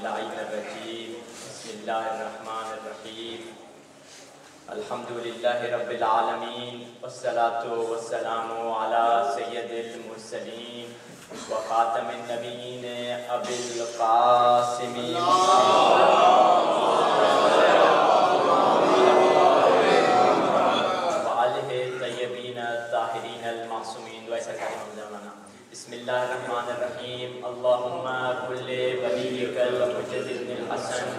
اللعین الرجیم بسم اللہ الرحمن الرحیم الحمدللہ رب العالمین والصلاة والسلام علی سید المرسلین وخاتم النبیین ابی القاسم بسم اللہ الرحمن الرحیم اللہم کل ولیک المجد بن الحسن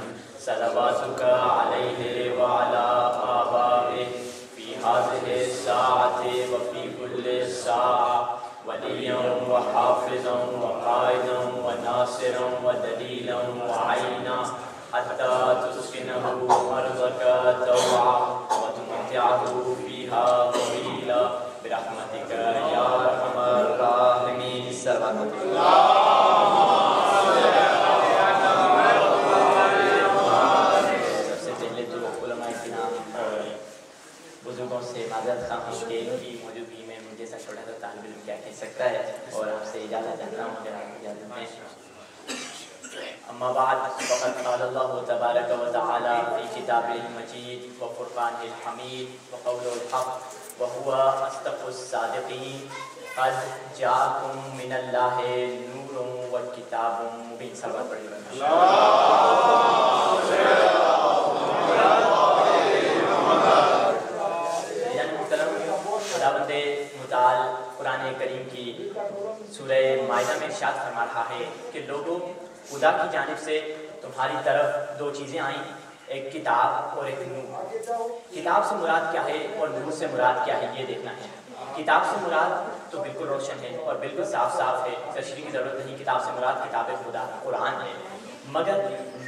صلواتک علیہ وعلا آبائہ فی هذه الساعة وفی کل ساعة ولیا وحافظا وقائدا وناصرا ودلیلا وعینا حتی تسکنہ ارضک طوعا وتمتعہ فیہا طویلا برحمتک یا ارحم الراحمین سلوات سب سے پہلے تو علماء کرام اور بزرگوں سے معذرت خواہ ہوں کہ ان کی موجودگی میں مجھے سا چھوٹا سا طالب علم کیا کہہ سکتا ہے اور آپ سے اجازت چاہتا ہوں اگر آپ اجازت دیں. اما بعد فقد قال اللہ تبارک و تعالی فی کتابہ المجید وفرقانہ الحمید وقولہ الحق وهو اصدق الصادقین قد جاءکم من اللہ نور وکتاب مبین. سلوات پڑھیے خداوند متعال قرآن کریم کی سورہ مائدہ میں ارشاد فرما رہا ہے کہ لوگوں خدا کی جانب سے تمہاری طرف دو چیزیں آئیں، ایک کتاب اور ایک نور. کتاب سے مراد کیا ہے اور نور سے مراد کیا ہے یہ دیکھنا ہے. کتاب سے مراد تو بالکل روشن ہے اور بالکل صاف صاف ہے، تشریح کی ضرورت نہیں. کتاب سے مراد کتاب خدا قرآن ہے. مگر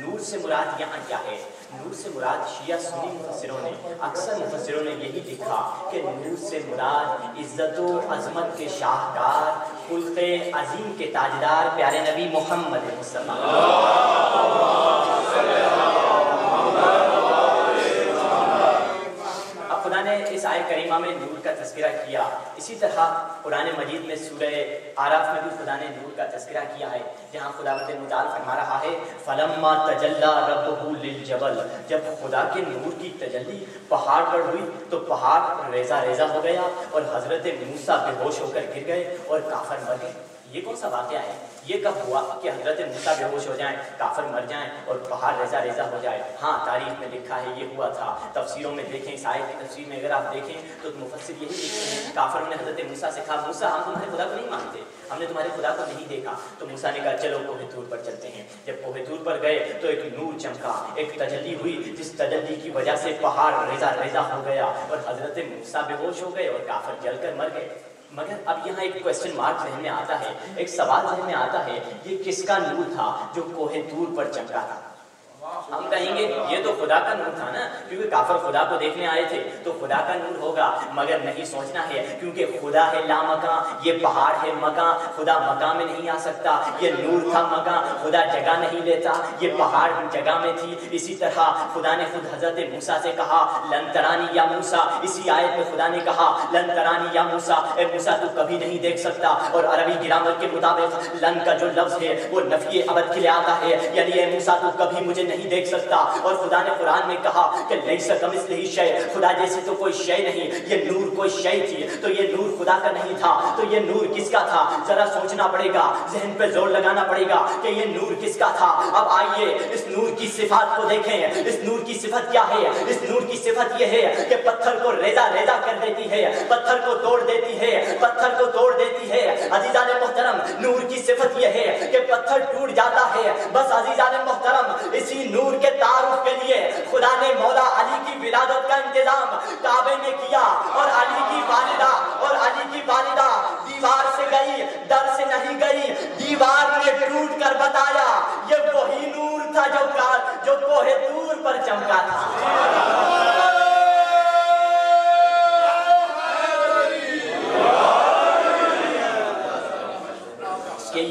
نور سے مراد یہاں کیا ہے؟ نور سے مراد شیعہ سنی مفسروں نے اکثر مفسروں نے یہی لکھا کہ نور سے مراد عزت و عظمت کے شاہکار، خلق عظیم کے تاجدار پیارے نبی محمد مصطفیٰ. اب خدا نے اس آیت کریمہ میں نور کا تذکرہ کیا. اسی طرح قرآن مجید میں سورہ اعراف میں بھی خدا نے نور کا تذکرہ کیا ہے، جہاں خداوند متعال فرما رہا ہے فلما تجلی ربہ للجبل، جب خدا کے نور کی تجلی پہاڑ پر ہوئی تو پہاڑ ریزہ ریزہ ہو گیا اور حضرت موسیٰ بے ہوش ہو کر گر گئے اور کافر مر گئے. یہ کون سا واقعہ ہے؟ یہ کب ہوا کہ حضرت موسیٰ بے ہوش ہو جائیں، کافر مر جائیں اور پہاڑ ریزہ ریزہ ہو جائے؟ ہاں تاریخ میں لکھا ہے یہ ہوا تھا. تفسیروں میں دیکھیں، اس آیت کی تفسیر میں اگر آپ دیکھیں تو مفسر یہی لکھتے ہیں کافروں نے حضرت موسیٰ سے کہا موسیٰ ہم تمہارے خدا کو نہیں مانتے، ہم نے تمہارے خدا کو نہیں دیکھا. تو موسیٰ نے کہا چلو کوہ طور پر چلتے ہیں. جب کوہ طور پر گئے تو ایک نور چمکا، ایک تجلی ہوئی جس تجلی کی وجہ سے پہاڑ ریزہ ریزہ ہو گیا اور حضرت موسیٰ بے ہوش ہو گئے اور کافر جل کر مر گئے. مگر اب یہاں ایک کوسچن مارک ذہن میں آتا ہے، ایک سوال ذہن میں آتا ہے، یہ کس کا نور تھا جو کوہ طور پر چمکا تھا؟ ہم کہیں گے یہ تو خدا کا نور تھا نا، کیونکہ کافر خدا کو دیکھنے آئے تھے تو خدا کا نور ہوگا. مگر نہیں سوچنا ہے کیونکہ خدا ہے لامکاں، یہ پہاڑ ہے مکاں، خدا مکاں میں نہیں آ سکتا. یہ نور تھا مکاں، خدا جگہ نہیں لیتا، یہ پہاڑ جگہ میں تھی. اسی طرح خدا نے خود حضرت موسیٰ سے کہا لن ترانی یا موسیٰ. اسی آیت میں خدا نے کہا لن ترانی یا موسیٰ، اے موسیٰ تو کبھی نہیں دیکھ سکتا. اور عربی گرامر کے مطابق لن کا جو لفظ ہے وہ نفی ابد کے لیے آتا ہے، یعنی اے موسیٰ تو کبھی مجھے نہیں دیکھ سکتا. اور خدا نے قرآن میں کہا کہ لیس کمثلہ شیء، خدا جیسے تو کوئی شے نہیں. یہ نور کوئی شے تھی تو یہ نور خدا کا نہیں تھا. تو یہ نور کس کا تھا؟ ذرا سوچنا پڑے گا، ذہن پہ زور لگانا پڑے گا کہ یہ نور کس کا تھا. اب آئیے اس نور کی صفات کو دیکھیں. اس نور کی صفت کیا ہے؟ اس نور کی صفت یہ ہے کہ پتھر کو ریزہ ریزہ کر دیتی ہے، پتھر کو توڑ دیتی ہے، پتھر کو توڑ دیتی ہے. عزیزان محترم نور کی صفت یہ ہے کہ پتھر ٹوٹ جاتا ہے. بس عزیزان محترم اسی نور کے تعارف کے لیے خدا نے مولا علی کی ولادت کا انتظام کعبے میں کیا. اور علی کی والدہ دیوار سے گئی، در سے نہیں گئی، دیوار نے ٹوٹ کر بتایا یہ وہی نور تھا جو کوہ طور پر چمکا تھا. کہ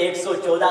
114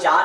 4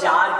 4